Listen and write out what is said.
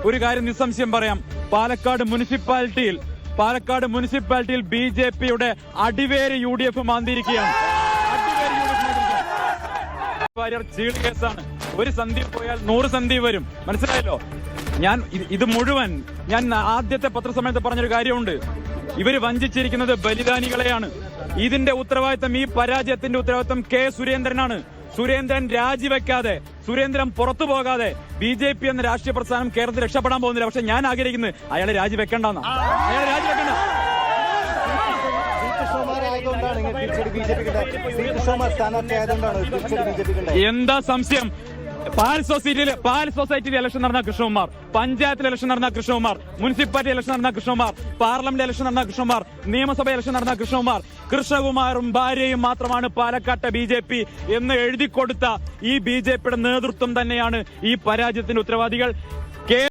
ഒരു കാര്യം നിസ്സംശയം പറയാം, പാലക്കാട് മുനിസിപ്പാലിറ്റിയിൽ BJP-യുടെ അടിവേര് UDF മാന്തിയിരിക്കുകയാണ്. കേസാണ്. ഒരു സന്ധി പോയാൽ 100 സന്ധി വരും, മനസ്സിലായല്ലോ. ഇത് മുഴുവൻ ഞാൻ ആദ്യത്തെ പത്രസമ്മേളനത്തിൽ പറഞ്ഞൊരു കാര്യമുണ്ട്. ഇവര് വഞ്ചിച്ചിരിക്കുന്നത് ബലിദാനികളെയാണ്. ഇതിന്റെ ഉത്തരവാദിത്തം, ഈ പരാജയത്തിന്റെ ഉത്തരവാദിത്തം കെ സുരേന്ദ്രനാണ്. സുരേന്ദ്രൻ രാജിവെക്കാതെ, സുരേന്ദ്രൻ പുറത്തു പോകാതെ BJP എന്ന രാഷ്ട്രീയ പ്രസ്ഥാനം കേരളത്തിൽ രക്ഷപ്പെടാൻ പോകുന്നില്ല. പക്ഷെ ഞാൻ ആഗ്രഹിക്കുന്നത് അയാളെ രാജിവെക്കേണ്ടെന്നാ. അയാളെ രാജിവെക്കണ്ട. എന്താ സംശയം? പാൽ സൊസൈറ്റിയിൽ ഇലക്ഷൻ നടന്ന കൃഷ്ണകുമാർ, പഞ്ചായത്തിൽ ഇലക്ഷൻ നടന്ന കൃഷ്ണകുമാർ, മുനിസിപ്പാലിറ്റി ഇലക്ഷൻ നടന്ന കൃഷ്ണകുമാർ, പാർലമെന്റ് ഇലക്ഷൻ നടന്ന കൃഷ്ണകുമാർ, നിയമസഭ ഇലക്ഷൻ നടന്ന കൃഷ്ണകുമാറും ഭാര്യയും മാത്രമാണ് പാലക്കാട്ടെ BJP എന്ന് എഴുതിക്കൊടുത്ത ഈ BJP-യുടെ നേതൃത്വം തന്നെയാണ് ഈ പരാജയത്തിന്റെ ഉത്തരവാദികൾ.